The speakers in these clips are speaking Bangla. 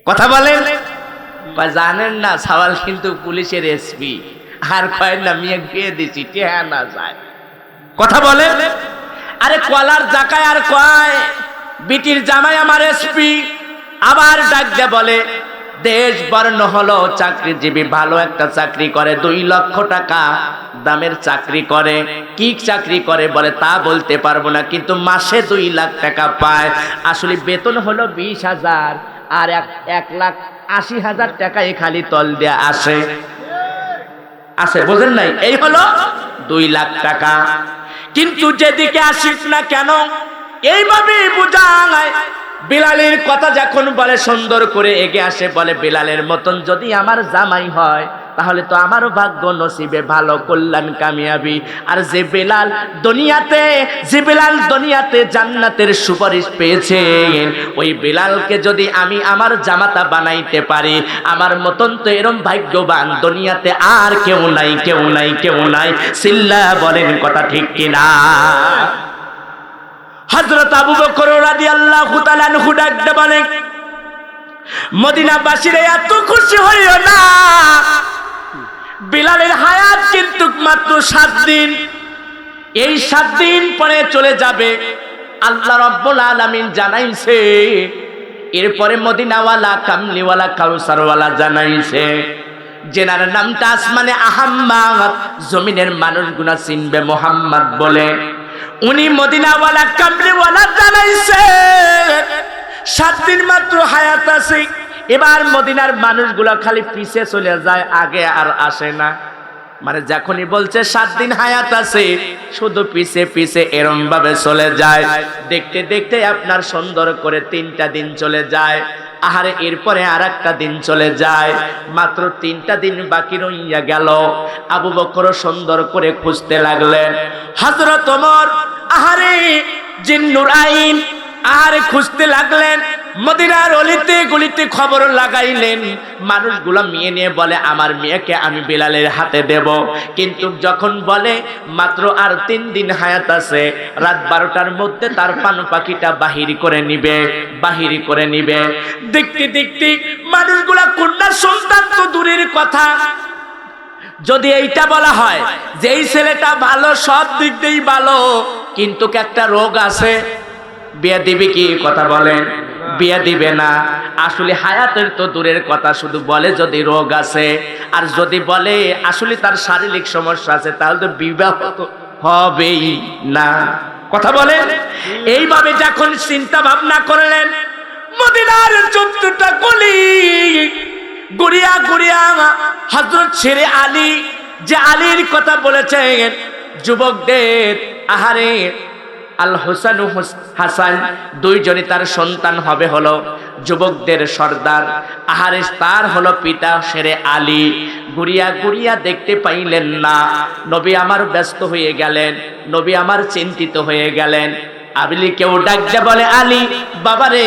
কথা বলেন। জানেন না সওয়াল কিন্তু পুলিশের এসপি, আর কয় না মেয়ে বিয়ে দিছি টেহা না যায়। কথা বলেন। আরে কলার জাকায় আর কয় বিটির জামাই আমার এসপি, আবার ডাক দিয়ে বলে দেশ বর্ণ হলো চাকরিজীবী, ভালো একটা চাকরি করে, 2 লক্ষ টাকা দামের চাকরি করে। কি চাকরি করে বলে তা বলতে পারবো না, কিন্তু মাসে 2 লাখ টাকা পায়। আসলে বেতন হলো 20,000, আর 1,80,000 টাকা খালি তল দিয়ে আসে আসে, বোঝেন নাই? এই হলো 2 লাখ টাকা। কিন্তু যেদিকে আসিস না কেন এইভাবে বোঝায়। বিলালের কথা যখন বলে সুন্দর করে এগিয়ে আসে, বলে বিলালের মতন যদি আমার জামাই হয় তাহলে তো আমারও ভাগ্য নসিবে ভালো, কল্যাণ কামিয়াবি। আর যে বিলাল দুনিয়াতে জান্নাতের সুপারিশ পেয়েছে, ওই বিলালকে যদি আমি আমার জামাতা বানাইতে পারি, আমার মতন তো এরম ভাগ্যবান দুনিয়াতে আর কেউ নাই, কেউ নাই, কেউ নাই। সিল্লা বলেন কথা ঠিক কিনা? হযরত আবু বকর রাদিয়াল্লাহু তাআলা আনহু ডাকতে বলেন, মদিনাবাসীরা এত খুশি হইও না, বিলালের হায়াত কিন্তু মাত্র 7 দিন। এই 7 দিন পরে চলে যাবে। আল্লাহ রাব্বুল আলামিন জানাইছে, এরপরে মদিনাওয়ালা, কামলিওয়ালা, কাউসারওয়ালা জানাইছে, যেনার নামটা আসমানে আহাম্মদ, জমিনের মানুষগুনা চিনবে মোহাম্মদ বলে। উনি মদিনাওয়ালা, কামলিওয়ালা জানাইছে 7 দিন মাত্র হায়াত আছে। এবার মদিনার মানুষগুলা খালি পিছে চলে যায়, আগে আর আসে না। মানে যখনই বলছে 7 দিন হায়াত আছে, শুধু পিছে পিছে এরম ভাবে চলে যায়। দেখতে দেখতে আপনার সুন্দর করে 3টা দিন চলে যায়। আহারে এরপরে আরেকটা দিন চলে যায়, মাত্র 3টা দিন বাকি রইয়া গেল। আবু বকর সুন্দর করে খুঁজতে লাগলেন। হযরত ওমর আহারে জিন্নুর আইন আর খুঁজতে লাগলেন। মদিনার অলিতে গলিতে খবর লাগাইলেন। মানুষগুলো মেয়ে নিয়ে বলে আমার মেয়েকে আমি বিলালের হাতে দেব, কিন্তু যখন বলে মাত্র আর 3 দিন হায়াত আছে, রাত 12টার মধ্যে তার পান পাখিটা বাহির করে নিবে। দেখতে দেখতে মানুষগুলা কন্যার সন্তান তো দূরের কথা, যদি এইটা বলা হয় যে এই ছেলেটা ভালো, সব দিক দিয়েই ভালো, কিন্তু একটা রোগ আছে, বিয়ে দিবে কি? কথা বলেন, বিয়ে দিবে না। আসলে হায়াতের তো দূরের কথা, শুধু বলে যদি রোগ আছে, আর যদি বলে আসলে তার শারীরিক সমস্যা আছে, তাহলে তো বিবাহ তো হবেই না। কথা বলেন। এইভাবে যখন চিন্তা ভাবনা করলেন, মদিনার 14টা গলি ঘুরিয়া ঘুরিয়া হযরত ছেড়ে আলী, যে আলীর কথা বলেছেন যুবকদের, আহারে আল হোসেন হাসান, 2 জনই তার সন্তান হবে, হলো যুবকদের সর্দার। আহারে তার হলো পিতা শেরে আলী। ঘুরিয়া ঘুরিয়া দেখতে পাইলেন না। নবী আমার ব্যস্ত হয়ে গেলেন, নবী আমার চিন্তিত হয়ে গেলেন। আবলি কেউ ডাকতে বলে, আলী বাবারে,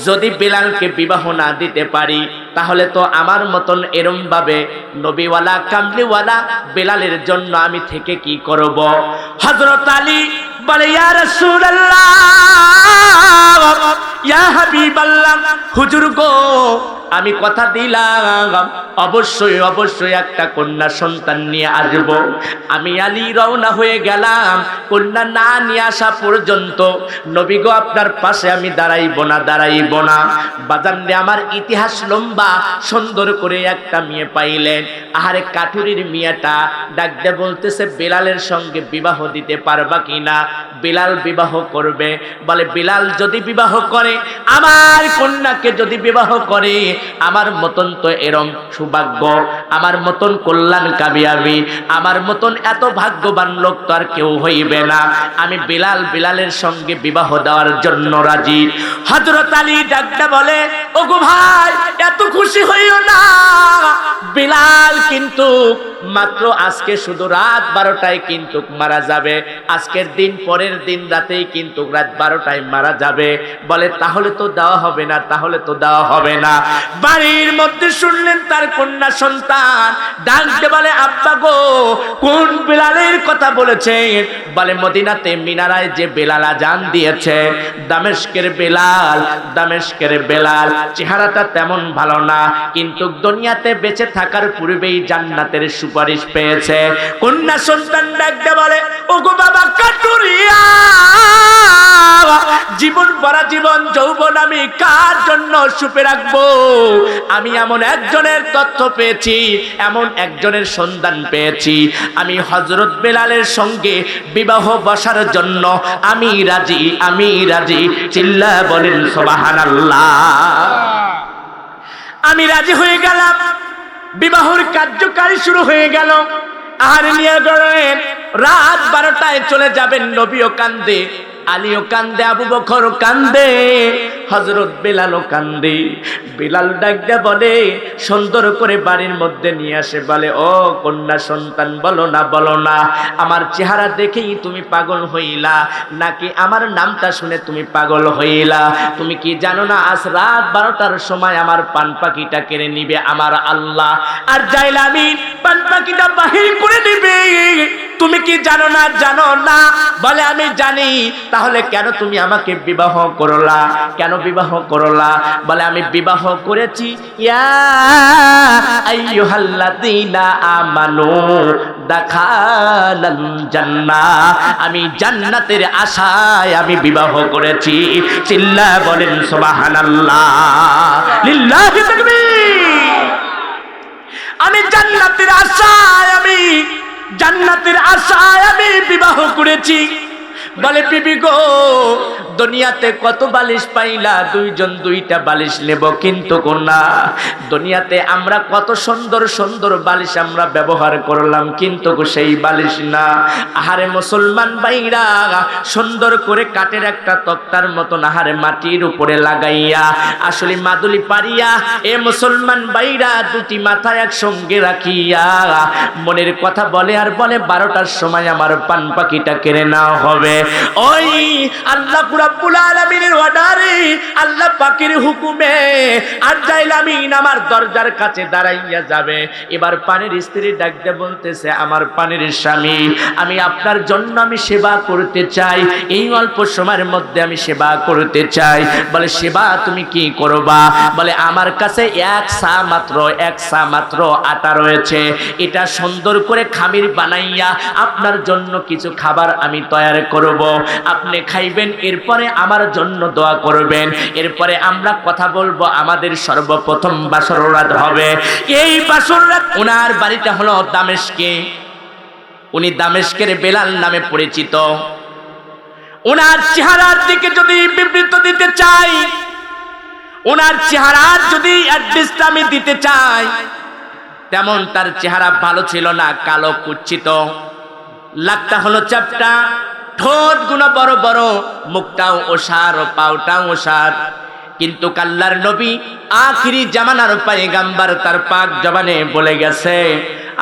যদি বিলালকে বিবাহ না দিতে পারি তাহলে তো আমার মতন এরম ভাবে নবীওয়ালা, কামলিওয়ালা বিলালের জন্য আমি থেকে কি করব? হযরত আলী বলে, ইয়া রাসূলুল্লাহ, ইয়া হাবিবাল্লাহ, হুজুর গো, আমি কথা দিলাম অবশ্যই অবশ্যই একটা কন্যা সন্তান নিয়ে আসব। আমি আলী রওনা হয়ে গেলাম, কন্যা না নিয়ে আসা পর্যন্ত নবী গো আপনার পাশে আমি দাঁড়াইব না। বাজান রে, আমার ইতিহাস লম্বা। সুন্দর করে একটা মেয়ে পাইলেন। আহারে কাঠুরির মেয়েটা ডাকতে বলতেছে, বিলালের সঙ্গে বিবাহ দিতে পারবা কিনা? বিলাল বিবাহ করবে। বলে, বিলাল যদি বিবাহ করে, আমার কন্যাকে যদি বিবাহ করে, আমার মতন তো এরম সৌভাগ্য, আমার মতন কল্যাণ কামিয়াবি, আমার মতন এত ভাগ্যবান লোক তো আর কেউ হইবে না। আমি বিলালের সঙ্গে বিবাহ দেওয়ার জন্য রাজি। হযরত আলী ডাকতে বলে, ওগো ভাই, এত খুশি হইও না, বিলাল কিন্তু মাত্র আজকে শুধু রাত 12টায় কিন্তু মারা যাবে। আজকের দিন পরের পরের দিন রাতেই কিন্তু রাত 12টায় মারা যাবে। বলে তাহলে তো দেওয়া হবে না, তাহলে তো দেওয়া হবে না। বাড়ির মধ্যে শুনলেন তার কন্যা সন্তান ডাকতে বলে আব্বা গো, কোন বেলালের কথা বলেছেন? বলে মদিনাতে মিনারায় যে বেলাল আজান দিয়েছে, দামেস্কের বেলাল। দামেস্কের বেলাল চেহারাটা তেমন ভালো না, কিন্তু দুনিয়াতে বেঁচে থাকার পূর্বেই জান্নাতের সুপারিশ পেয়েছে। কন্যা সন্তান ডাকতে বলে ওগো বাবা কাটুরিয়া, জীবন ভরা জীবন যৌবন আমি কার জন্য সুপে রাখবো? আমি এমন একজনের তথ্য পেয়েছি, এমন একজনের সন্ধান পেয়েছি, আমি হযরত বেলালের সঙ্গে বিবাহ বসার জন্য আমি রাজি, আমি রাজি। চিল্লা বলেন সুবহানাল্লাহ। আমি রাজি হয়ে গেলাম। বিবাহের কার্যকারী শুরু হয়ে গেল। আর নিয়ে গেলেন রাত 12টায় চলে যাবেন। নবীও কান্দে, আলীও কান্দে, আবু বকর কান্দে, হযরত বেলালও কান্দে। বেলাল ডাকতে বলে সুন্দর করে বাড়ির মধ্যে নিয়ে আসে, বলে ও কন্যা সন্তান, বলো না, বলো না, আমার চেহারা দেখেই তুমি পাগল হইলা নাকি আমার নামটা শুনে তুমি পাগল হইলা? তুমি কি জানো না আজ রাত 12টার সময় আমার পান পাখিটা কেড়ে নিবে আমার আল্লাহ, আর যাইলামি পান পাখিটা বাহির করে নিবে? তুমি কি জানো না? জানো না? বলে আমি জানি। তাহলে কেন তুমি আমাকে বিবাহ করলা? কেন বিবাহ করলা? বলে আমি বিবাহ করেছি ইয়া আইয়ুহাল্লাযীনা আমানু দাখালাল জান্নাহ, আমি জান্নাতের আশায় আমি বিবাহ করেছি। চিল্লা বলেন সুবহানাল্লাহ, লিল্লাহি তাকবীর। আমি জান্নাতের আশায়, আমি জান্নাতের আশায় আমি বিবাহ করেছি। বলে বিবি গো, দুনিয়াতে কত বালিশ পাইলা? দুইজন দুইটা বালিশ নেব, কিন্তু না, দুনিয়াতে আমরা কত সুন্দর সুন্দর বালিশ আমরা ব্যবহার করলাম, কিন্তু সেই বালিশ না। আহারে মুসলমান ভাইরা, সুন্দর করে কাঠের একটা তক্তার মতন আহারে মাটির উপরে লাগাইয়া আসলে মাদুলি পারিয়া এ মুসলমান ভাইরা দুটি মাথা একসঙ্গে রাখিয়া মনের কথা বলে আর বলে 12টার সময় আমার পান পাখিটা কেড়ে নেওয়া হবে। ওই আল্লাহ রাব্বুল আলামিনের অর্ডারে, আল্লাহ পাকের হুকুমে আর জাইলামিন আমার দরজার কাছে দাঁড়াইয়া যাবে। এবার পানির স্ত্রী ডাকতে বলতেছে আমার পানির স্বামী, আমি আপনার জন্য আমি সেবা করতে চাই, এই অল্প সময়ের মধ্যে আমি সেবা করতে চাই। বলে সেবা তুমি কি করবা? বলে আমার কাছে এক সা মাত্র আটা রয়েছে, এটা সুন্দর করে খামির বানাইয়া আপনার জন্য কিছু খাবার আমি তৈরি করব, আপনি খাইবেন, এরপরে আমার জন্য দোয়া করবেন, এরপরে আমরা কথা বলবো। আমাদের সর্বপ্রথম বাসর রাত হবে। এই বাসর রাত ওনার বাড়িটা হলো দামেস্কে। উনি দামেস্কের বেলাল নামে পরিচিত। ওনার চেহারার দিকে যদি বিবৃত দিতে চাই, ওনার চেহারার যদি অ্যাড্রেসটা আমি দিতে চাই, তেমন তার চেহারা ভালো ছিল না, কালো কুচ্ছিত, লাকটা হলো চাপটা, ঠোঁট গুলো বড় বড়, মুখটাও ওসার, পাওটাও ওসার। কিন্তু আল্লাহর নবী আখিরি জামানার পয়গম্বর তার পাক জবানে বলে গেছে,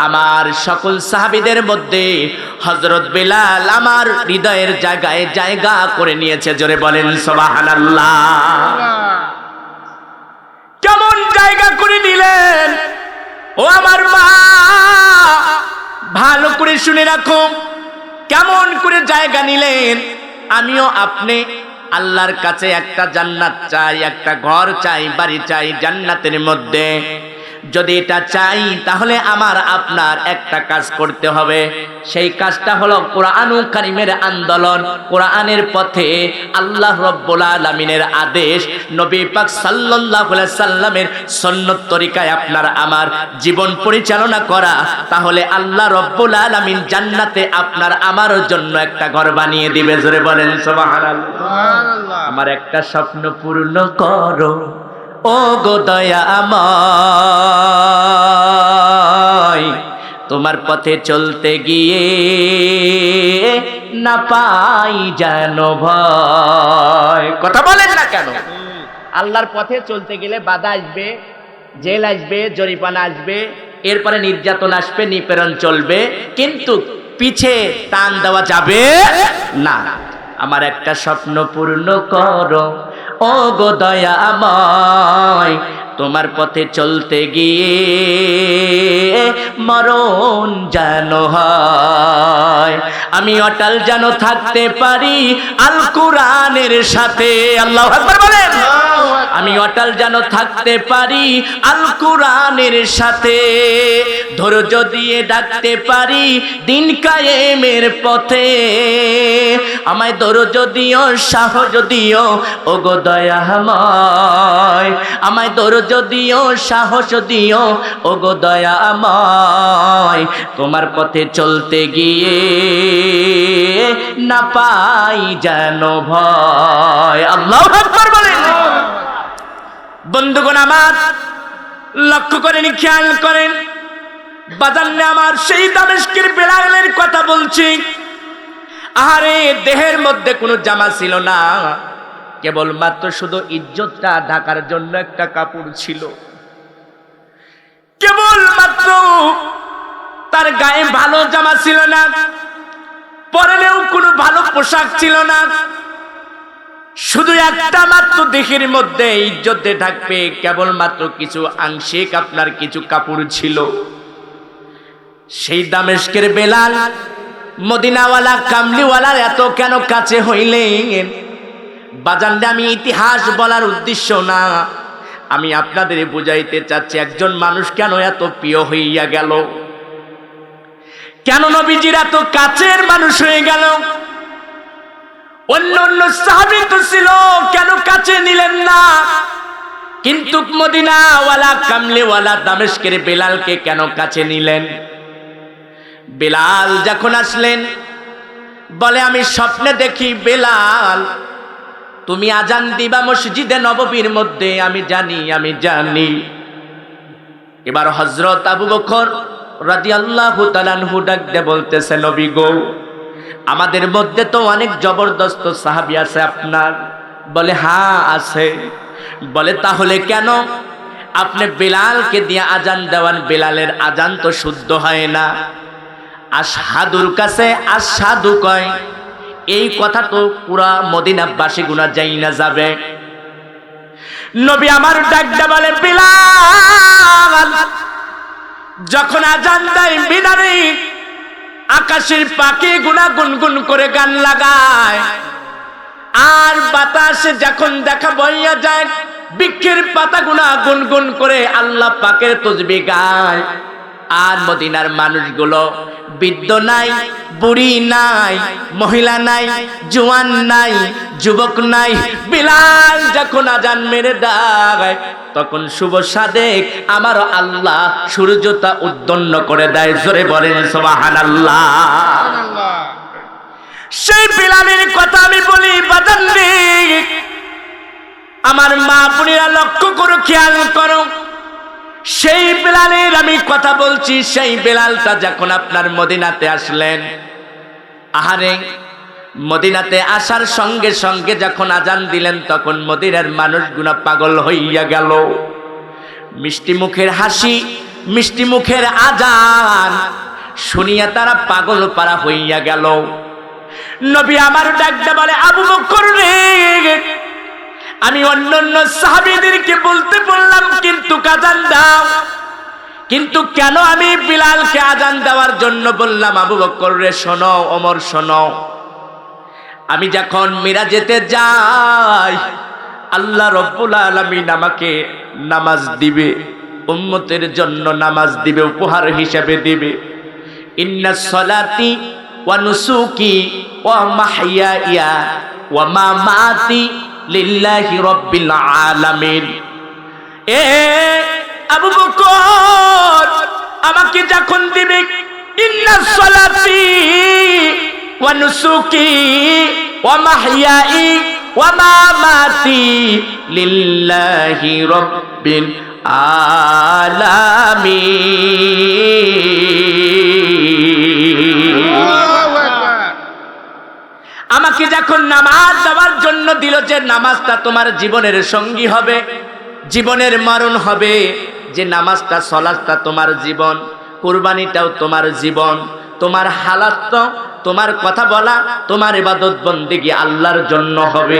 আমার সকল সাহাবীদের মধ্যে হযরত বেলাল আমার হৃদয়ের জায়গায় জায়গা করে নিয়েছে। জোরে বলেন সুবহানাল্লাহ। কেমন জায়গা করে নিলেন ও আমার মা, ভালো করে শুনে রাখো, কেমন করে জায়গা নিলেন। আমিও আপনি আল্লাহর কাছে একটা জান্নাত চাই, একটা ঘর চাই, বাড়ি চাই জান্নাতের মধ্যে। যদি এটা চাই তাহলে আমার আপনার একটা কাজ করতে হবে। সেই কাজটা হলো কোরআনুল কারীমের আন্দোলন, কোরআনের পথে আল্লাহ রাব্বুল আলামিনের আদেশ, নবী পাক সাল্লাল্লাহু আলাইহি সাল্লামের সুন্নাত তরিকায় আপনার আমার জীবন পরিচালনা করা। তাহলে আল্লাহ রাব্বুল আলামিন জান্নাতে আপনার আমার জন্য একটা ঘর বানিয়ে দিবে। জোরে বলেন সুবহানাল্লাহ। আমার একটা স্বপ্ন পূর্ণ করো ও গো দয়াময়, তোমার পথে চলতে গিয়ে না পাই যেন ভয়। কথা বলেন না কেন? আল্লাহর পথে চলতে গেলে বাধা আসবে, জেল আসবে, জরিমানা আসবে, এরপরে নির্যাতন আসবে, নিপীড়ন চলবে, কিন্তু পিছে টান দেওয়া যাবে না। আমার একটা স্বপ্ন পূর্ণ করো ও গো দয়াময়, তোমার পথে চলতে গিয়ে মরণ যেন হয়, আমি অটল যেন থাকতে পারি আল কোরআনের সাথে। আল্লাহু আকবার বলেন। আমি অটল যেন থাকতে পারি আল কোরআনের সাথে, ধৈর্য দিয়ে ডাকতে পারি দিন কায়েমের পথে, আমায় ধৈর্য দিও সাহস দিও ও গো দয়াময়, আমায় ধৈর্য দিও সাহস দিও ও গো দয়াময়, তোমার পথে চলতে গিয়ে না পাই যেন ভয়। আল্লাহু আকবার বলেন। বন্ধুগণ আমার, লক্ষ্য করেন, খেয়াল করেন, বাজানে আমার সেই দামেস্কের বেলালের কথা বলছি। আরে দেহের মধ্যে কোনো জামা ছিল না, কেবলমাত্র শুধু ইজ্জতটা ঢাকার জন্য একটা কাপড় ছিল। কেবলমাত্র তার গায়ে ভালো জামা ছিল না, পরনেও কোনো ভালো পোশাক ছিল না, শুধু একটা মাত্র দেহের মধ্যে ইজ্জতে থাকবে কেবলমাত্র কিছু আংশিক আপনার কিছু কাপড় ছিল। সেই দামেস্কের বেলাল মদিনাওয়ালা কামলিওয়ালার এত কেন কাছে হইলেন? বাজানরে আমি ইতিহাস বলার উদ্দেশ্য না, আমি আপনাদের বুঝাইতে চাচ্ছি একজন মানুষ কেন এত প্রিয় হইয়া গেল, কেন নবীজির এত কাছের মানুষ হয়ে গেল। অন্য অন্য সাহাবী তো ছিল, কেন কাছে নিলেন না? কিন্তু মদিনাওয়ালা কামলিওয়ালা দামেস্কের বেলালকে কেন কাছে নিলেন? বেলাল যখন আসলেন বলে, আমি স্বপ্নে দেখি বেলাল তুমি আজান দিবা মসজিদে নববীর মধ্যে, আমি জানি। এবার হযরত আবু বকর রাদিয়াল্লাহু তাআলা আনহু ডাক দিয়ে বলতেছে, নবী গো, আমাদের মধ্যে তো অনেক জবরদস্ত সাহাবী আছে আপনার। বলে হ্যাঁ আছে। বলে তাহলে কেন আপনি বেলালকে দিয়ে আজান দেওয়ান? বেলালের আজান তো শুদ্ধ হয় না, আশহাদুর কাছে আশহাদু কয়, এই কথা তো পুরা মদিনাবাসী গুনা যাই না যাবে। নবী আমার ডাকটা বলে, বেলাল যখন আজান দেয় মিনারে আকাশের পাখি গুনা গুনগুন করে গান লাগায়, আর বাতাসে যখন দেখা বইয়া যায় বৃক্ষের পাতা গুনা গুনগুন করে আল্লাহ পাকের তাসবিহ গায়, আর মদিনার মানুষগুলো বৃদ্ধ নাই, বুড়ি নাই, মহিলা নাই, জওয়ান নাই, যুবক নাই, বেলাল যখন আজান মেরে দেয় তখন শুভ সাদেক আমার আল্লাহ সূর্যটা উদ্দণ্ড করে দেয়। জোরে বলেন সুবহানাল্লাহ। সেই বেলালের কথা আমি বলি বাজানরে, আমার মা বোনেরা লক্ষ্য করো, খেয়াল করো, সেই বেলালের আমি কথা বলছি। সেই বেলালটা যখন আপনার মদিনাতে আসলেন, আহারে মদিনাতে আসার সঙ্গে সঙ্গে যখন আজান দিলেন তখন মদিনার মানুষগুলো পাগল হইয়া গেল। মিষ্টি মুখের হাসি, মিষ্টি মুখের আজান শুনিয়া তারা পাগল পারা হইয়া গেল। নবী আমার ডাকতে বলে, আবু বকর রে, আমি অন্যান্য সাহাবীদেরকে বলতে বললাম কিন্তু আজান দাও, কিন্তু কেন আমি বিলালকে আজান দেওয়ার জন্য বললাম? আবু বকর রে শোনো, ওমর শোনো, আমি যখন মিরাজেতে যাই আল্লাহ রব্বুল আলামিন আমাকে নামাজ দিবে, উম্মতের জন্য নামাজ দিবে, উপহার হিসেবে দিবে। ইন্নাস সালাতি ওয়া নুসুকি ওয়া মাহইয়া ওয়া মামাতি লিল্লাহি রাব্বিল আলামিন। এ আবু বকর, আমাকে যখন দিবে ইন্নাস সালাতি ওয়া নুসুকি ওয়া মাহইয়াই ওয়া মামাতি লিল্লাহি রাব্বিল আলামিন। আমাকে যখন নামাজ দেওয়ার জন্য দিল, যে নামাজটা তোমার জীবনের সঙ্গী হবে, জীবনের মরণ হবে, যে নামাজটা সালাতটা তোমার জীবন, কুরবানিটাও তোমার জীবন, তোমার হালাত তো তোমার কথা বলা, তোমার ইবাদত বন্দেগী আল্লাহর জন্য হবে।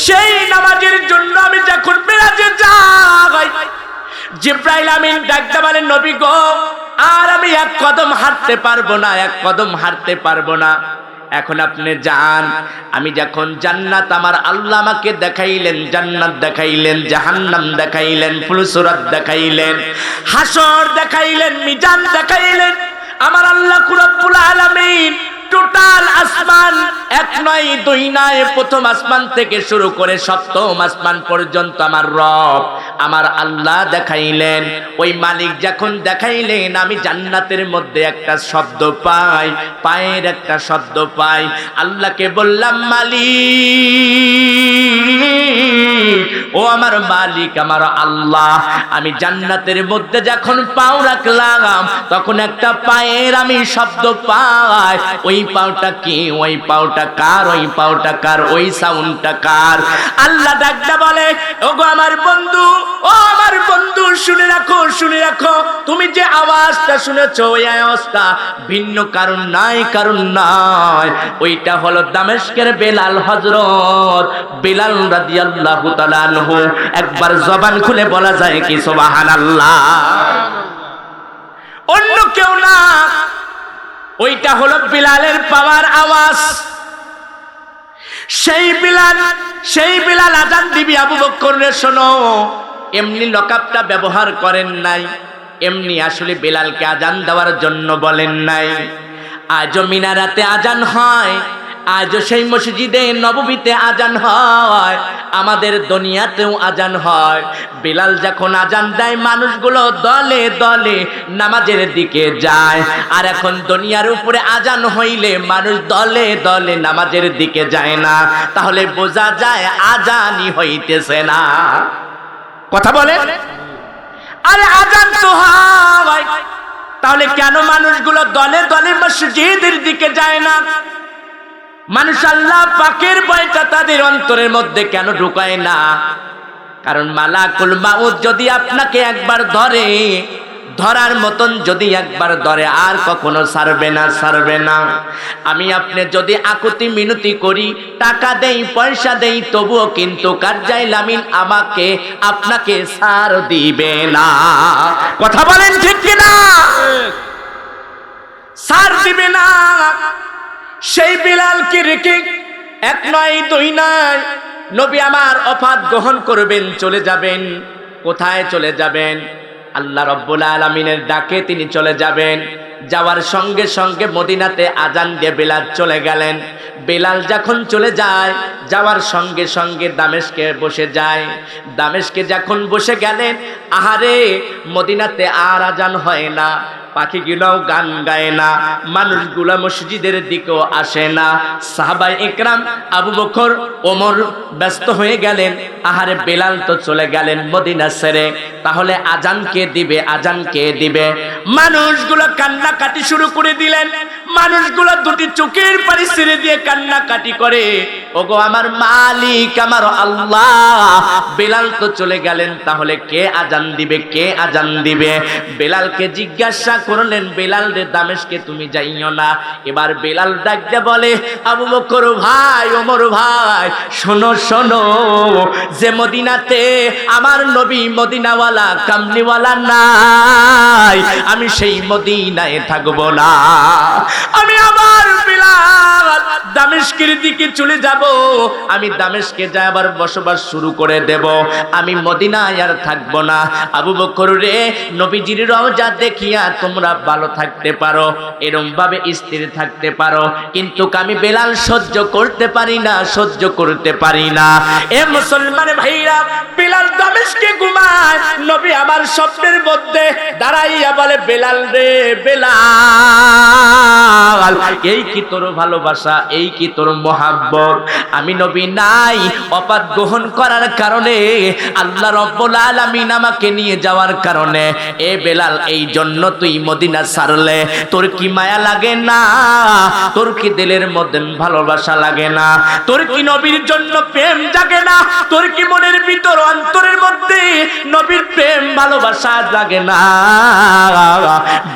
সেই নামাজের জন্য আমি যখন মেরাজে যাই, জিবরাইল আমিন ডাকতে বলেন, নবী গো, আর আমি এক কদম হাঁটতে পারবো না, এক কদম হাঁটতে পারবো না। এখন আপনি যান। আমি যখন জান্নাত আমার আল্লাহ আমাকে দেখাইলেন, জান্নাত দেখাইলেন, জাহান্নাম দেখাইলেন, ফুলসুরাত দেখাইলেন, হাসর দেখাইলেন, মিজান দেখাইলেন। আমার আল্লাহ রব্বুল আলামিন টোটাল আসমান, এক নয় দুই নয়, প্রথম আসমান থেকে শুরু করে সপ্তম আসমান পর্যন্ত আমার রব আমার আল্লাহ দেখাইলেন। ওই মালিক যখন দেখাইলেন, আমি জান্নাতের মধ্যে একটা শব্দ পাই, পায়ের একটা শব্দ পাই। আল্লাহকে বললাম, মালিক, ও আমার মালিক, আমার আল্লাহ, আমি জান্নাতের মধ্যে যখন পাও রাখলাম, তখন একটা পায়ের আমি শব্দ পাই। ওই পাওটা কি? ওই পাওটা কার? ওই পাওটা কার? ওই সাউন্ডটা কার? আল্লাহ ডাকটা বলে, ওগো আমার বন্ধু, ও আমার বন্ধু, শুনে রাখো, শুনে রাখো, তুমি যে আওয়াজটা শুনেছো, ওই আওয়াজটা ভিন্ন কারণ নাই, কারণ নাই। ওইটা হলো দামেস্কের বেলাল হযরত বেলাল রাদিয়াল্লাহু তাআলা আনহু। একবার জবান খুলে বলা যায় কি সুবহানাল্লাহ? অন্য কেউ না, ওইটা হলো বিলালের পাওয়ার আওয়াজ। সেই বিলাল আজান দিবি, আবু বকর রে শোনো, এমনি লকাপটা ব্যবহার করেন নাই, এমনি আসলে বিলালকে আজান দেওয়ার জন্য বলেন নাই। আজও মিনারাতে আজান হয়, আজও সেই মসজিদে নববীতে আজান হয়, আমাদের দুনিয়াতেও আজান হয়। বিলাল যখন আজান দেয়, মানুষগুলো দলে দলে নামাজের দিকে যায়। আর এখন দুনিয়ার উপরে আজান হইলে মানুষ দলে দলে নামাজের দিকে যায় না। তাহলে বোঝা যায় আজানই হইতেছে না। কথা বলে, আরে আজান তো হয়, তাহলে কেন মানুষগুলো দলে দলে মসজিদের দিকে যায় না? মানুষ আল্লাহ পাকের ভয়টা তাদের অন্তরের মধ্যে কেন ঢুকায় না? কারণ মালাকুল মাউত যদি আপনাকে একবার ধরে, ধরার মতন যদি একবার ধরে, আর কখনো ছাড়বে না, ছাড়বে না। আমি আপনি যদি আকুতি মিনতি করি, টাকা দেই, পয়সা দেই, তবুও কিন্তু কারজাইল আমিন আমাকে আপনাকে ছাড় দিবে না। কথা বলেন ঠিক কিনা? ছাড় দিবে না। সেই বিলালকে রেখে এক নয় দুই নয়, নবী আমার ওফাত গ্রহণ করবেন, চলে যাবেন। কোথায় চলে যাবেন? আল্লাহ রাব্বুল আলামিনের ডাকে তিনি চলে যাবেন। যাওয়ার সঙ্গে সঙ্গে মদিনাতে আজান দিয়ে বিলাল চলে গেলেন। বিলাল যখন চলে যায়, যাওয়ার সঙ্গে সঙ্গে দামেস্কে বসে যায়। দামেস্কে যখন বসে গেলেন, আহারে, মদিনাতে আর আজান হয় না, পাখিগুলোও গান গায় না, মানুষগুলো মসজিদের দিকেও আসে না। সাহাবায়ে ইকরাম আবু বকর, ওমর ব্যস্ত হয়ে গেলেন। আহারে, বেলাল তো চলে গেলেন মদিনা ছেড়ে, তাহলে আজান কে দিবে? আজান কে দিবে? মানুষগুলো কান্নাকাটি শুরু করে দিলেন। মানুষগুলো দুটি চোখের পানি ছেড়ে দিয়ে কান্নাকাটি করে, ওগো আমার মালিক, আমার আল্লাহ, বেলাল তো চলে গেলেন, তাহলে কে আজান দিবে? কে আজান দিবে? বেলালকে জিজ্ঞাসা করলেন, বেলাল রে, দামেস্কে তুমি যাইও না। এবার বেলাল ডাকতে বলে, আবু বকর ভাই, ওমর ভাই, শোনো শোনো, যে মদিনাতে আমার নবী মদিনাওয়ালা কামলিওয়ালা নাই, আমি সেই মদিনায় থাকবো না। আমি আবার বিলাল দামেস্কের দিকে চলে যাব। আমি দামেস্কে যাই আবার বসবাস শুরু করে দেব, আমি মদিনায় আর থাকবো না। আবু বকর রে, নবীজির রওজা দেখিয়া তোমরা ভালো থাকতে পারো, এরকম ভাবে স্থির থাকতে পারো, কিন্তু আমি বেলাল সহ্য করতে পারি না, সহ্য করতে পারি না। এ মুসলমান ভাইরা, বেলাল দামেস্কে ঘুমায়, নবী আমার স্বপ্নের মধ্যে দাঁড়াইয়া বলে, বেলাল রে, বেলাল, এই কি তোর ভালোবাসা, এই কি তোর মহাব্বত? আমি নবী নাই, ওফাত গ্রহণ করার কারণে, আল্লাহ রাব্বুল আলামিন আমাকে নিয়ে যাওয়ার কারণে, এ বেলাল, এই জন্য তুই মদিনা ছাড়লে। তোর কি মায়া লাগে না? তোর কি দিলের মধ্যে ভালোবাসা লাগে না? তোর কি নবীর জন্য প্রেম জাগে না? তোর কি মনের ভিতর অন্তরের মধ্যে নবীর প্রেম ভালোবাসা লাগে না।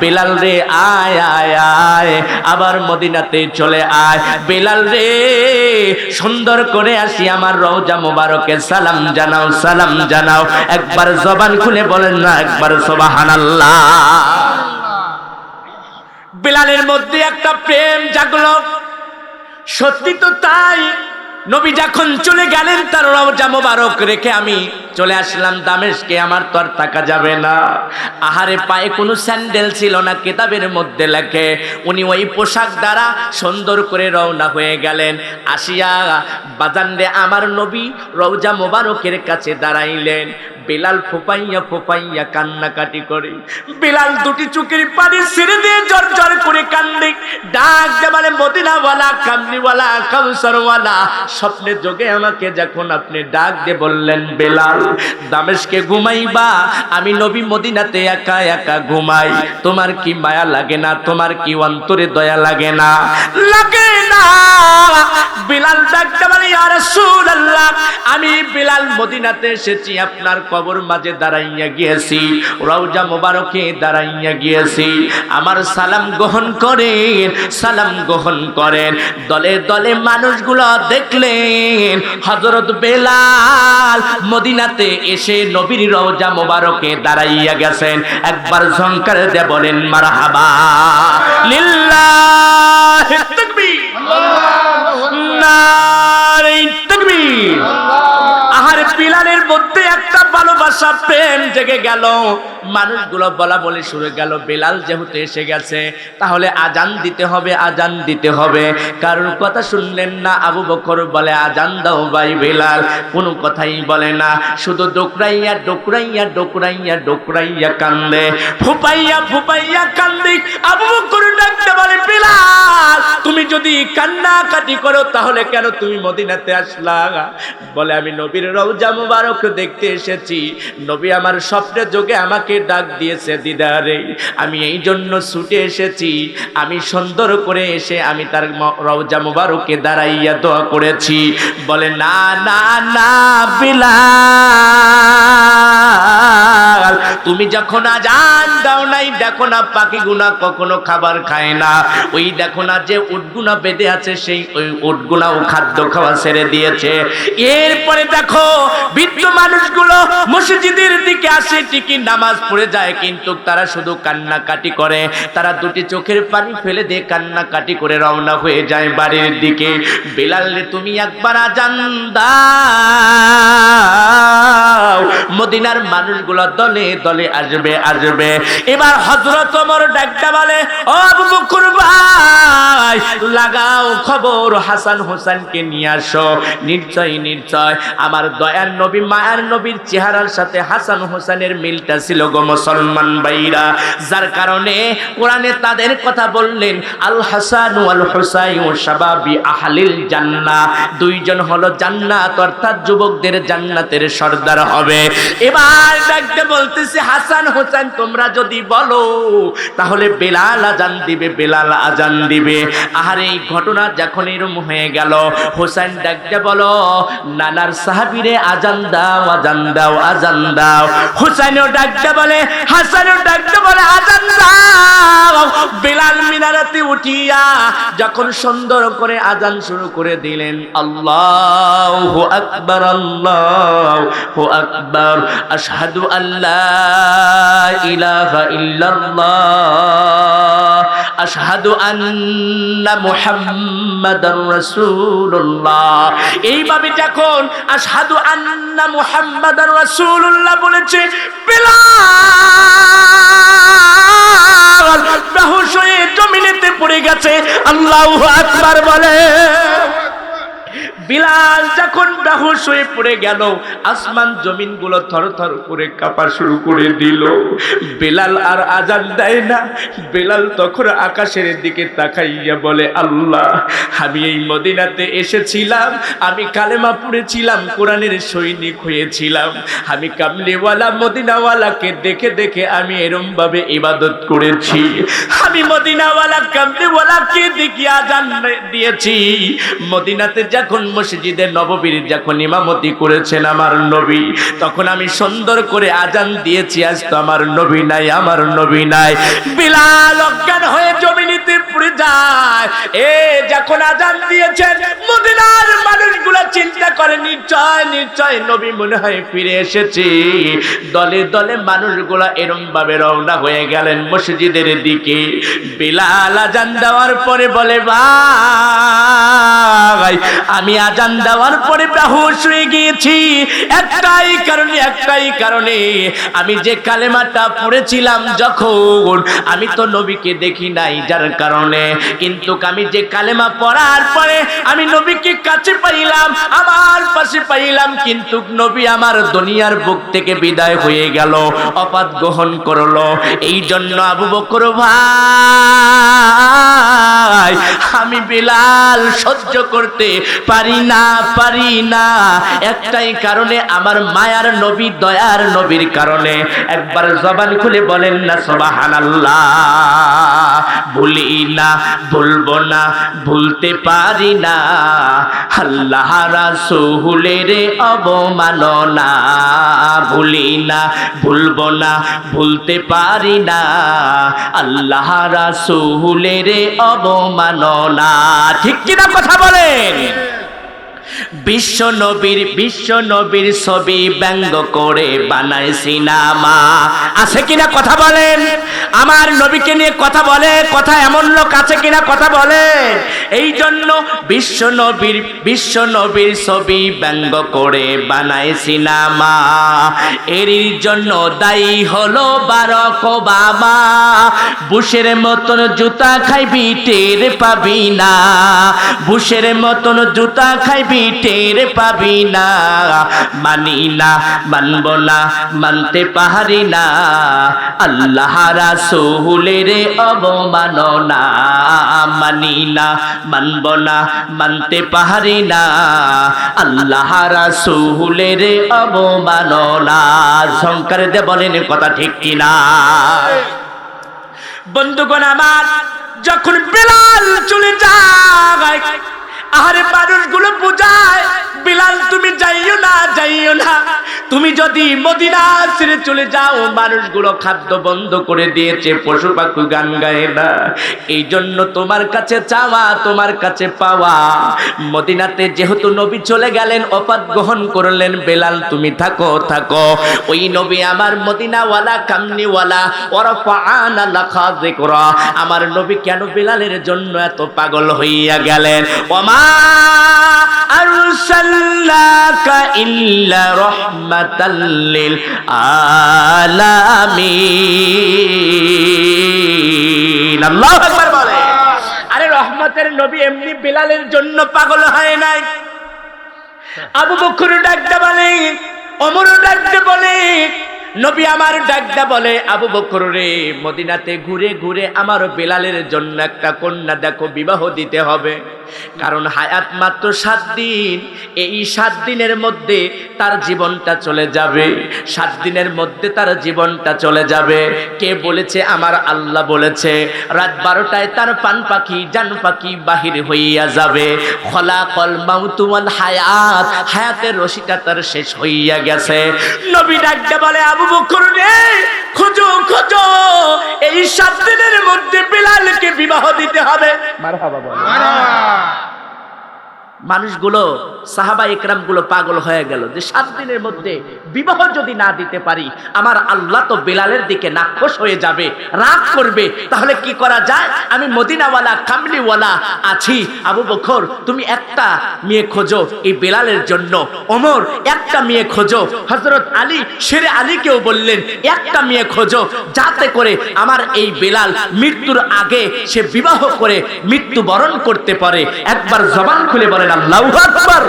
বেলাল রে আয় আয় আয়, আবার মদিনাতে চলে আয়। বেলাল রে সুন্দর করে আসি, আমার রওজা মুবারকে সালাম জানাও, সালাম জানাও। একবার জবান খুলে বলেন না একবার সুবহানাল্লাহ। বেলালের মধ্যে একটা প্রেম জাগলো। সত্যি তো তাই, নবী যখন চলে গেলেন তার রওজা মুবারক রেখে আমি চলে আসলাম দামেস্কে। আমার তো আর থাকা যাবে না। আহারে পায়ে কোনো স্যান্ডেল ছিল না। কিতাবের মধ্যে লেখে উনি ওই পোশাক দ্বারা সুন্দর করে রওনা হয়ে গেলেন। আসিয়া বাজানরে আমার নবী রওজা মুবারকের কাছে দাঁড়াইলেন। বেলাল ফোপাইয়া ফোপাইয়া কান্নাকাটি করে। বেলাল দুটি চোখের পানি ছেড়ে দিয়ে জর জর করে কান্দে। ডাক দে বলে মদিনাওয়ালা, কামলিওয়ালা, কাউসারওয়ালা, স্বপ্নে যোগে আমাকে যখন আপনি ডাক দিয়ে বললেন বেলাল দামেস্কে ঘুমাইবা, আমি নবী মদিনাতে একা একা ঘুমাই, তোমার কি মায়া লাগে না? তোমার কি অন্তরে দয়া লাগে না? লাগে না। বেলাল ডাকতে বলে ইয়া রাসূলুল্লাহ, আমি বেলাল মদিনাতে এসেছি, আপনার কবর মাঝে দাঁড়াইয়া গিয়েছি, রওজা মুবারকে দাঁড়াইয়া গিয়েছি, আমার সালাম গ্রহণ করেন, সালাম গ্রহণ করেন। দলে দলে মানুষগুলো দেখলেন হযরত বেলাল মদিনাতে এসে নবীর রওজা মুবারকে দাঁড়াইয়া গেছেন। একবার ঝংকার দিয়ে বলেন মারহাবা, লিল্লাহি তাকবীর, নারে তাকবীর। আহারে বেলালের মধ্যে একটা ভালোবাসা প্রেম জেগে গেল। মানুষগুলো বলা বলে শুরু গেল, বেলাল যেহেতু এসে গেছে তাহলে আজান দিতে হবে, আজান দিতে হবে। কারোর কথা শুনলেন না। আবু বকর বলে আজান দাও ভাই। বেলাল কোনো কথাই বলে না, শুধু ডোকরাইয়া ডোকরাইয়া ডোকরাইয়া ডোকরাইয়া কান্দে, ফুপাইয়া ফুপাইয়া কান্দে। আবু বকর ডাকতে বলে বেলাল তুমি যদি কান্নাকাটি করো তাহলে কেন তুমি মদিনাতে আসলা? বলে আমি নবীর রওজা মুবারক দেখতে এসেছি, নবী আমার স্বপ্নে যোগে আমাকে ডাক দিয়েছে দিদারে, আমি এই জন্য ছুটে এসেছি। আমি সুন্দর করে এসে আমি তার রওজা মুবারকে দাঁড়াইয়া দোয়া করেছি। বলে না না না বেলাল, তুমি যখন আজান দাও নাই, দেখো না পাখিগুনা কখনো খাবার খায় না, ওই দেখো না যে উটগুনা বেঁধে আছে সেই ওই উটগুনাও খাদ্য খাওয়া ছেড়ে দিয়েছে। এরপরে দেখো বৃদ্ধ মানুষগুলো মসজিদের দিকে আসে, ঠিকই নামাজ পড়ে যায়, কিন্তু তারা শুধু কান্নাকাটি করে। তারা দুটি চোখের পানি ফেলে দিয়ে কান্নাকাটি করে রওনা হয়ে যায় বাড়ির দিকে। বেলাল তুমি একবার আজান দাও, মদিনার মানুষগুলো দলে দলে আসবে আসবে। এবার হযরত ওমর ডাকতে বলে ও আবু বকর ভাই, লাগাও খবর, হাসান হোসেনকে নিয়ে আসো। নিশ্চয় নিশ্চয় আমার দয়ার নবী মায়ার নবীর চেহারার সাথে হাসান হোসেনের মিলটা ছিল গো মুসলমান ভাইরা, যার কারণে কোরআনে তাদের কথা বললেন আল হাসান ওয়াল হুসাইন শাবাবি আহলিল জান্নাহ, দুইজন হলো জান্নাত অর্থাৎ যুবকদের জান্নাতের সর্দার হবে। এবার ডাকতে বলতেছে হাসান হোসেন তোমরা যদি বলো তাহলে বেলাল আজান দিবে, বেলাল আজান দিবে। আর এই ঘটনা যখন এরকম হয়ে গেল, হোসেন ডাকতে বলো নানার সাহাবীরে আজান দাও, আজান দাও, আজান দাও। হোসেনও ডাকতে বলে, হাসানও ডাকতে বলে আজান দাও। বেলাল মিনারাতে উঠিয়া যখন সুন্দর করে আজান শুরু করে দিলেন, আল্লাহু আকবার, আল্লাহু আকবার, আশহাদু আল্লা ইলাহা ইল্লাল্লাহ, আশহাদু আন্না মুহাম্মাদার রাসূলুল্লাহ। এইভাবে যখন আশহাদু আন্না মুহাম্মাদার রাসূলুল্লাহ বলেছে, বেলাল বেহুশ হয়ে জমিনেতে পড়ে গেছে। আল্লাহু আকবার বলে। বিলাল যখন বেহুশ হয়ে পড়ে গেল, আসমান জমিন গুলো থরথর করে কাঁপা শুরু করে দিল। বেলাল আর আজান দেয় না। বেলাল তখন আকাশের দিকে তাকাইয়া বলে, আল্লাহ আমি এই মদিনাতে এসেছিলাম, আমি কালেমা পড়েছিলাম, কোরআনের সৈনিক হয়েছিলাম, আমি কামলিওয়ালা মদিনাওয়ালাকে দেখে দেখে আমি এরম ভাবে ইবাদত করেছি, আমি মদিনাওয়ালা কামলিওয়ালাকে দেখে আজান দিয়েছি। মদিনাতে যখন মসজিদে নববীর যখন ইমামতি করেছেন আমার আমার নবী। তখন আমি সুন্দর করে আজান দিয়েছি, আজ তো আমার নবী নাই, আমার নবী নাই। বিলাল অজ্ঞান হয়ে জমিনিতে পড়ে যায়। যখন আজান দিয়েছেন মদিনার মানুষগুলো চিন্তা করে নিশ্চয় নিশ্চয় নবী মনে হয় ফিরে এসেছে। দলে দলে মানুষগুলো এরম ভাবে রওনা হয়ে গেলেন মসজিদের দিকে। বিলাল আজান দেওয়ার পরে বলে, ভাই আমি আজান দেওয়ার পরে বেহুশ হয়ে গিয়েছি একটাই কারণে আমি যে কালেমাটা পড়েছিলাম যখন, আমি তো নবীকে দেখি নাই, যার কারণে কিন্তু আমি যে কালেমা পড়ার পরে আমি নবীকে কাছে পাইলাম, আমার পাশে পাইলাম, কিন্তু নবী আমার দুনিয়ার বুক থেকে বিদায় হয়ে গেল, অপাত গ্রহণ করলো। এই জন্য আবু বকর ভাই আমি বিলাল সহ্য করতে পারি না একটাই কারণে, আমার মায়ার নবী দয়ার নবীর কারণে। একবার জবান খুলে বলেন না সুবহানাল্লাহ। ভুলি না, ভুলবো না, ভুলতে পারি না আল্লাহ রাসূলের অবমাননা। ভুলি না, ভুলবো না, ভুলতে পারি না আল্লাহ রাসূলের অবমাননা। ঠিক কিনা কথা বলেন? বিশ্ব নবীর ছবি ব্যঙ্গ করে বানায় সিনেমা। আছে কিনা কথা বলেন? আমার নবীকে নিয়ে কথা বলে, কথা এমন লোক আছে কিনা কথা বলেন? এই জন্য বিশ্ব নবীর ছবি ব্যঙ্গ করে বানায় সিনেমা। এরই জন্য দায়ী হলো বারাক ওবামা। বুশের মতন জুতা খাইবি টের পাবি না, বুশের মতন জুতা খাইবি টের পাবি না। মানি না, মানব না, মানতে পারি না আল্লাহ রাসূলের অবমাননা। মানি না, মানব না, মানতে পারি না আল্লাহ রাসূলের অবমাননা। শঙ্কর দে বলেন কথা ঠিক কিনা? বন্ধুগণ আমার, যখন বিলাল চলে যায়, আরে মানুষগুলো বুঝায়, বিলাল তুমি যাইও না, তুমি যদি মদিনা ছেড়ে চলে যাও, মানুষগুলো খাদ্য বন্ধ করে দিয়েছে, পশু পাখি গান গায় না, এই জন্য তোমার কাছে চাওয়া, তোমার কাছে পাওয়া। মদিনাতে যেহেতু নবী চলে গেলেন, অপাত গ্রহণ করলেন, বিলাল তুমি থাকো। ওই নবী আমার মদিনাওয়ালা কামনিওয়ালা ওয়ারফাআনা লাকা যিকরা। আমার নবী কেন বিলালের জন্য এত পাগল হইয়া গেলেন? ওমা আরসালনাকা ইল্লা রাহমাতাল লিল আলামিন। আল্লাহু আকবার বলে। আরে রহমতের নবী এমনি বিলালের জন্য পাগল হয় নাই। আবু বকর ডাকতে বলে, ওমর ডাকতে বলে, নবী আমার ডাকতে বলে, আবু বকর রে, মদিনাতে ঘুরে ঘুরে আমার বিলালের জন্য একটা কন্যা দেখো, বিবাহ দিতে হবে। কারণ হায়াত মাত্র 7 দিন, এই 7 দিনের মধ্যে তার জীবনটা চলে যাবে, 7 দিনের মধ্যে তার জীবনটা চলে যাবে। কে বলেছে? আমার আল্লাহ বলেছে, রাত 12টায় তার পান পাখি জান পাখি বাহির হইয়া যাবে। খলাকল মাউতু ওয়াল হায়াত, হায়াতের রশিটা তার শেষ হইয়া গেছে। নবী ডাকতে বলে, আবু বকর রে, খোঁজো এই 7 দিনের মধ্যে বিলালকে বিবাহ দিতে হবে। মারহাবা বলো। মানুষগুলো সাহাবা ইকরাম গুলো পাগল হয়ে গেল যে 7 দিনের মধ্যে বিবাহ যদি না দিতে পারি, আমার আল্লাহ তো বিলালের দিকে নাখোশ হয়ে যাবে, রাগ করবে। তাহলে কি করা যায়? আমি মদিনাওয়ালা কামলিওয়ালা আছি, আবু বকর তুমি একটা মেয়ে খোঁজো এই বিলালের জন্য। ওমর একটা মেয়ে খোঁজো। হযরত আলী শেরে আলীকেও বললেন একটা মেয়ে খোঁজো, যাতে করে আমার এই বিলাল মৃত্যুর আগে সে বিবাহ করে মৃত্যুবরণ করতে পারে। একবার জবান খুলে বলেন আল্লাহু আকবার।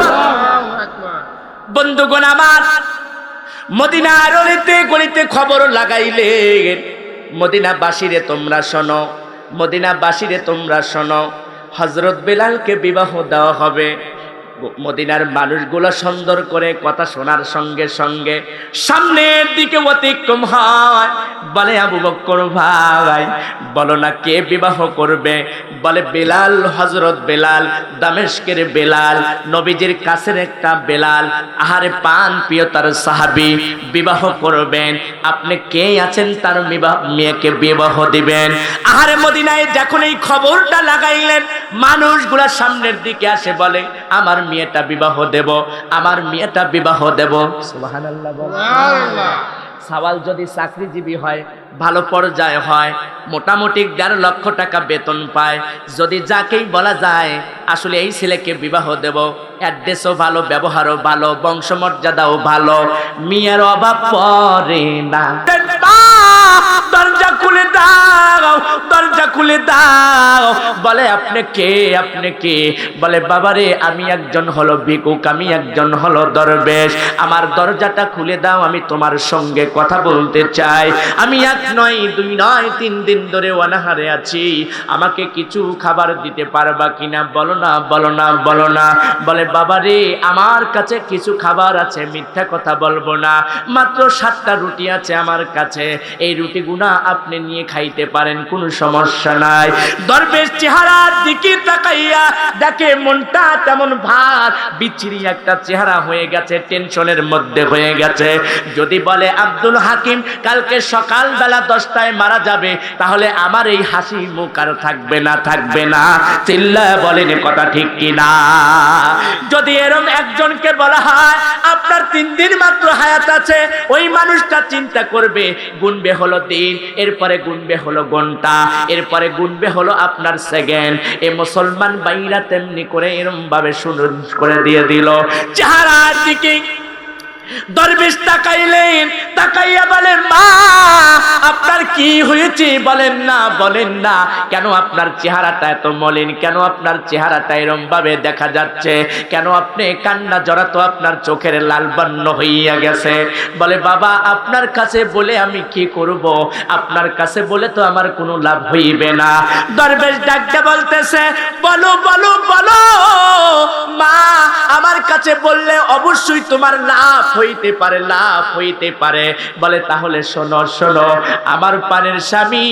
বন্ধুগণ আমার, মদিনার অলিতে গলিতে খবর লাগাইলেন, মদিনাবাসীরে তোমরা শোনো, মদিনাবাসীরে তোমরা শোনো, হযরত বিলালকে বিবাহ দেওয়া হবে। মদিনার মানুষগুলো সুন্দর করে কথা শোনার সঙ্গে সঙ্গে সামনের দিকে অতিক্রম হয়। বলে আবু বকর ভাই বলো না কে বিবাহ করবে? বলে বেলাল, হযরত বেলাল, দামেস্কের বেলাল, নবীজির কাছের একটা বেলাল, আহারে পান প্রিয় তার সাহাবী বিবাহ করবেন। আপনি কে আছেন তার মেয়েকে বিবাহ দিবেন? আহারে মদিনায় যখন এই খবরটা লাগাইলেন, মানুষগুলা সামনের দিকে আসে, বলে আমার মেয়েটা বিবাহ দেব, আমার মেয়েটা বিবাহ দেব। সুবহানাল্লাহ বল। সওয়াল যদি চাকরিজীবী হয়, ভালো পর্যায়ে হয়, মোটামুটি ১.৫ লক্ষ টাকা বেতন পায়, যদি যাকেই বলা যায় আসলে এই ছেলেকে বিবাহ দেব, অ্যাড্রেসও ভালো, ব্যবহারও ভালো, বংশমর্যাদাও ভালো, মেয়ের অভাব পড়ে না। দরজা খুলে দাও, দরজা খুলে দাও। বলে আপনি কে? আপনি কে? বলে বাবারে আমি একজন হলো ভিক্ষুক, আমি একজন হলো দরবেশ, আমার দরজাটা খুলে দাও, আমি তোমার সঙ্গে কথা বলতে চাই। আমি ১ নয় ২ নয় ৩ দিন ধরে অনাহারে আছি, আমাকে কিছু খাবার দিতে পারবা কিনা? বলো না, বলো না, বলো না। বলে বাবারে আমার কাছে কিছু খাবার আছে, মিথ্যা কথা বলবো না, মাত্র 7টা রুটি আছে আমার কাছে, এই রুটিগুলো আপনি নিয়ে খাইতে পারেন, কোনো সমস্যা নাই। দরবেশ চেহারার দিকে তাকাইয়া দেখে মনটা তেমন ভার, বিচ্ছিরি একটা চেহারা হয়ে গেছে, টেনশনের মধ্যে হয়ে গেছে। যদি বলে আব্দুল হাকিম কালকে সকালবেলা 10টায় মারা যাবে, তাহলে আমার এই হাসি মুখ আর থাকবে না, থাকবে না। চিল্লায় বলেন কথা ঠিক কিনা? যদি এরকম একজনকে বলা হয় আপনার 3 দিন মাত্র হায়াত আছে, ওই মানুষটা চিন্তা করবে, গুনবে হলো দিন, এরপরে গুনবে হলো ঘন্টা, এরপরে গুনবে হলো আপনার সেকেন্ড। এ মুসলমান বাইরা তেমনি করে এরকম ভাবে শুরু করে দিয়ে দিল। চেহারার দিকে দরবেশ তাকাইলেন, তাকাইয়া বলেন মা আপনার কি হয়েছে? বলেন না, বলেন না, কেন আপনার চেহারাটা এত মলিন, কেন আপনার চেহারাটা এরকম ভাবে দেখা যাচ্ছে, কেন আপনি কান্না জড়াতো আপনার চোখের লাল বর্ণ হইয়া গেছে? বলে বাবা আপনার কাছে বলে আমি কি করব, আপনার কাছে বলে তো আমার কোনো লাভ হইবে না। দরবেশ ডাকতে বলতেছে বলো বলো বলো মা, আমার কাছে বললে অবশ্যই তোমার লাভ হইতে পারে, লাভ হইতে পারে। বলে তাহলে শোনো শোনো, আমার পানের স্বামী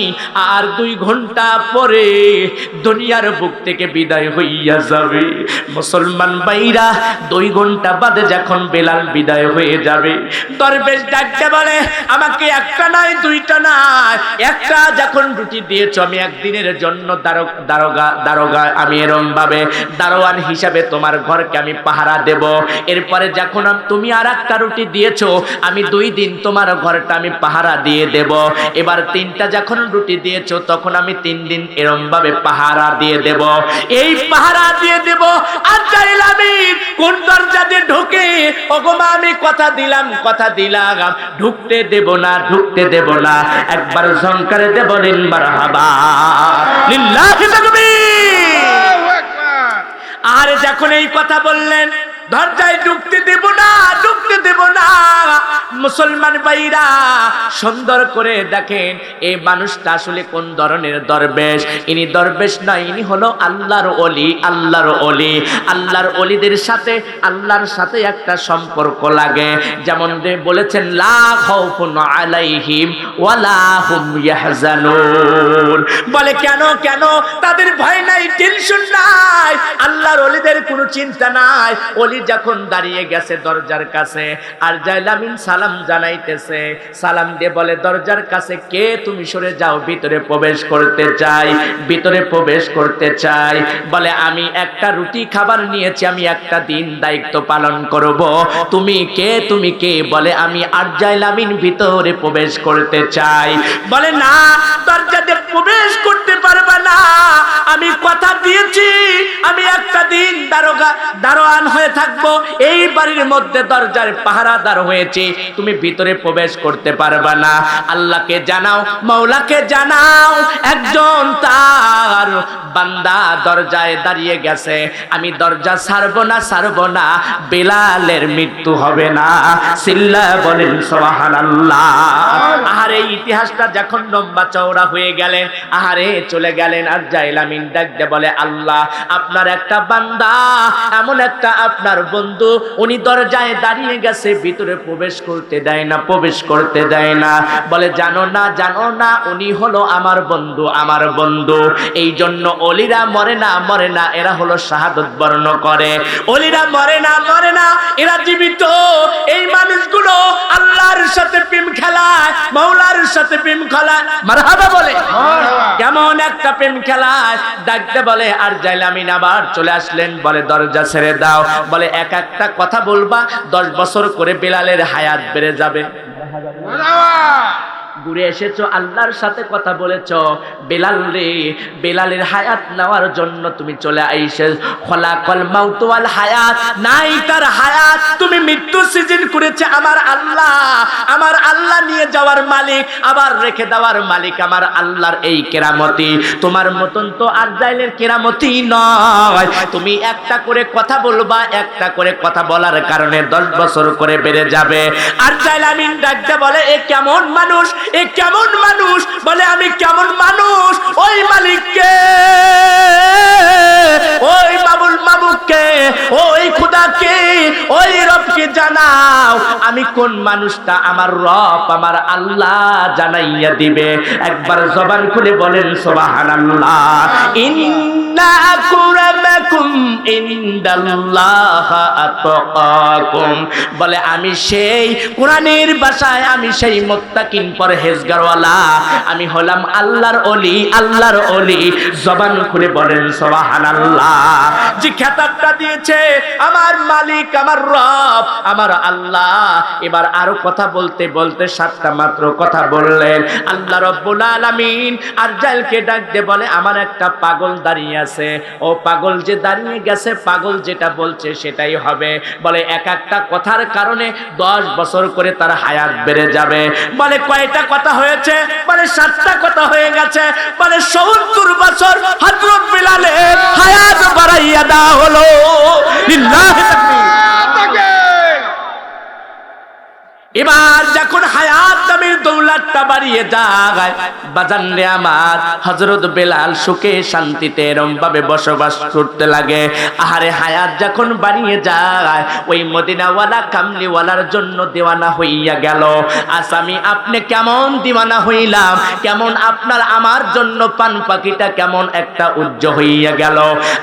আর 2 ঘন্টা পরে দুনিয়ার বুক থেকে বিদায় হইয়া যাবে। মুসলমান ভাইরা 2 ঘন্টা বাদে যখন বেলাল বিদায় হয়ে যাবে, দরবেশ ডাকতে বলে আমাকে 1টা নয় 2টা নয়, 1টা যখন রুটি দিয়েছো আমি একদিনের জন্য দারোগা আমি এরম ভাবে দারোয়ান হিসাবে তোমার ঘরকে আমি পাহারা দেব। এরপরে যখন তুমি আর 1টা রুটি দিয়েছো, আমি 2 দিন তোমার ঘরটা আমি পাহারা দিয়ে দেব। এবার 3টা যখন রুটি দিয়েছো, তখন আমি 3 দিন এরম ভাবে পাহারা দিয়ে দেব। এই পাহারা দিয়ে দেব আর চাইলামি কোন দরজা দিয়ে ঢোকে, ওগোমা আমি কথা দিলাম, কথা দিলাম, ঢুকতে দেব না, ঢুকতে দেব না। একবার ঝংকারে দেব বলেন মারহাবা লিল্লাহি তাকবীর। আর যখন এই কথা বললেন দরজায় ঢুকতে দেব না, ঢুকতে দেব না। মুসলমান ভাইরা সুন্দর করে দেখেন এই মানুষটা আসলে কোন ধরনের দরবেশ। ইনি দরবেশ নয়, ইনি হলো আল্লাহর ওলি, আল্লাহর ওলি। আল্লাহর ওলিদের সাথে আল্লাহর সাথে একটা সম্পর্ক লাগে, যেমন বলেছেন লা খাউফুন আলাইহিম ওয়ালা হুম ইয়াহজানুন। বলে কেন কেন? তাদের ভয় নাই, টেনশন নাই, আল্লাহর ওলিদের কোনো চিন্তা নাই। ওলি যখন দাঁড়িয়ে গেছে দরজার কাছে, আর জাইলামিন সালাম জানাইতেছে, সালাম দিয়ে বলে দরজার কাছে কে? তুমি সরে যাও, ভিতরে প্রবেশ করতে চাই, ভিতরে প্রবেশ করতে চাই। বলে আমি 1টা রুটি খাবার নিয়েছি, আমি 1টা দিন দায়িত্ব পালন করব। তুমি কে? তুমি কে? বলে আমি আর জাইলামিন ভিতরে প্রবেশ করতে চাই। বলে না, দরজাতে প্রবেশ করতে পারবা না, আমি কথা দিয়েছি আমি 1টা দিন দারোয়ান হয়ে থাকবো, এই বাড়ির মধ্যে দরজার পাহারাদার হয়েছে, তুমি ভিতরে প্রবেশ করতে পারবা না। আল্লাহকে জানাও, মাওলাকে জানাও, একজন তার বান্দা দরজায় দাঁড়িয়ে গেছে, আমি দরজা ছাড়বো না, ছাড়বো না, বেলালের মৃত্যু হবে না। সিল্লা বলেন সুবহানাল্লাহ। আহারে ইতিহাসটা যখন লম্বা চওড়া হয়ে গেলেন, আহারে চলে গেলেন, আর জাইলামিন ডাকতে বলে, আল্লাহ আপনার একটা বান্দা, এমন একটা আপনার বন্ধু, উনি দরজায় দাঁড়িয়ে গেছে, ভিতরে প্রবেশ করতে দেয় না, প্রবেশ করতে দেয় না। বলে জানো না, জানো না, উনি হলো আমার বন্ধু, আমার বন্ধু। এই জন্য অলিরা মরে না, মরে না, এরা হলো শাহাদত বর্ণ করে। অলিরা মরে না, মরে না, এরা জীবিত। এই মানুষগুলো আল্লাহর সাথে প্রেম খেলায়, মাওলার সাথে প্রেম খেলায়, মারহাবা বলে। কেমন একটা প্রেম খেলায়, ডাকতে বলে, আর জাইলামিন আবার চলে আসলেন, বলে দরজা ছেড়ে দাও। বলে এক একটা কথা বলবা, 10 বছর করে বেলালের হায়াত বেড়ে যাবে। ঘুরে এসেছো, আল্লাহর সাথে কথা বলেছো, বেলাল রে, বেলালের হায়াত নেওয়ার জন্য তুমি চলে আইসে, খলাকল মাউত ওয়াল হায়াত, নাই তার হায়াত, তুমি মৃত্যু সৃজন করেছে আমার আল্লাহ। আমার আল্লাহ নিয়ে যাওয়ার মালিক, আবার রেখে দেওয়ার মালিক আমার আল্লাহর এই কেরামতি। তোমার মতন তো আর জাইলের কেরামতি নয়। তুমি একটা করে কথা বলবা, একটা করে কথা বলার কারণে 10 বছর করে বেড়ে যাবে। আর জাইলামিন ডাকতে বলে, এ কেমন মানুষ, এ কেমন মানুষ? বলে আমি কেমন মানুষ, ওই মালিককে, ওই বাবুল মাবুককে, ওই খুদাকে, ওই রবকে জানাও, আমি কোন মানুষটা, আমার রব, আমার আল্লাহ জানাইয়া দিবে। একবার জবান খুলে বলেন সুবহানাল্লাহ। ইন্না আকরামাকুম ইনদাল্লাহ আতকাকুম। বলে আমি সেই, কোরআনের ভাষায় আমি সেই মুত্তাকিন পরহেজগারওয়ালা, আমি হলাম আল্লাহর ওলি, আল্লাহর ওলি। জবান খুলে বলেন সুবহানাল্লাহ। যে খেতাবটা দিয়েছে আমার মালিক, আমার রব, আমার আল্লাহ। এবার আরো কথা বলতে বলতে 7টা মাত্র কথা বললেন আল্লাহ রাব্বুল আলামিন। আর জাইলকে ডাক দিয়ে বলে, আমার একটা পাগল দাঁড়িয়ে আছে, ও পাগল যে দাঁড়িয়ে গেছে, পাগল যেটা বলছে সেটাই হবে। বলে এক একটা কথার কারণে 10 বছর করে তার হায়াত বেড়ে যাবে। বলে কয়টা কথা হয়েছে? বলে 7টা কথা হয়ে গেছে। বলে 70 বছর হযরত বিলালের হায়াত বাড়াইয়া দেওয়া হলো। লিল্লাহি তাকবীর। এবার যখন হায়াত নামের দৌলতটা বাড়িয়ে যায়, বাজান রে আমার, হযরত বেলাল সুখে শান্তিতে এরম ভাবে বসবাস করতে লাগে। আহারে হায়াত যখন বাড়িয়ে যায়, ওই মদিনাওয়ালা কামলিওয়ালার জন্য দেওয়ানা হইয়া গেল। আজ আমি আপনি কেমন দিওয়ানা হইলাম, কেমন আপনার আমার জন্য পান পাখিটা কেমন একটা উজ্জ হইয়া গেল।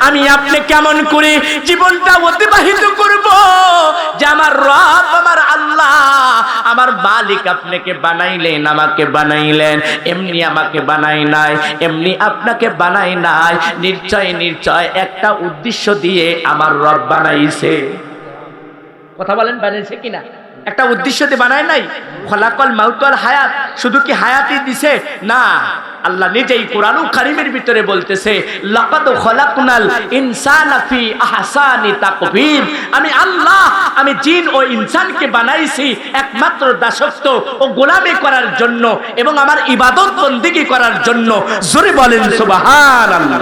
আমি আপনি কেমন করে জীবনটা অতিবাহিত করব, যে আমার রব, আমার আল্লাহ, আমার মালিক আপনাকে বানাইলেন, আমাকে বানাইলেন, এমনি আমাকে বানাই নাই, এমনি আপনাকে বানাই নাই। নিশ্চয় নিশ্চয় একটা উদ্দেশ্য দিয়ে আমার রব বানাইছে। কথা বলেন, বানাইছে কিনা? একটা উদ্দেশ্য দিয়ে বানায় নাই। খলাকল মাউত ওয়াল হায়াত, শুধু কি হায়াতই দিছে? না, আল্লাহ নিজেই কোরআনুল কারীমের ভিতরে বলতেছে, লাকাদ খলাকনাল ইনসানা ফি আহসানি তাকবীম। আমি আল্লাহ, আমি জিন ও ইনসানকে বানাইছি একমাত্র দাসত্ব ও গোলামি করার জন্য এবং আমার ইবাদত বন্দেগী করার জন্য। জোরে বলেন সুবহানাল্লাহ।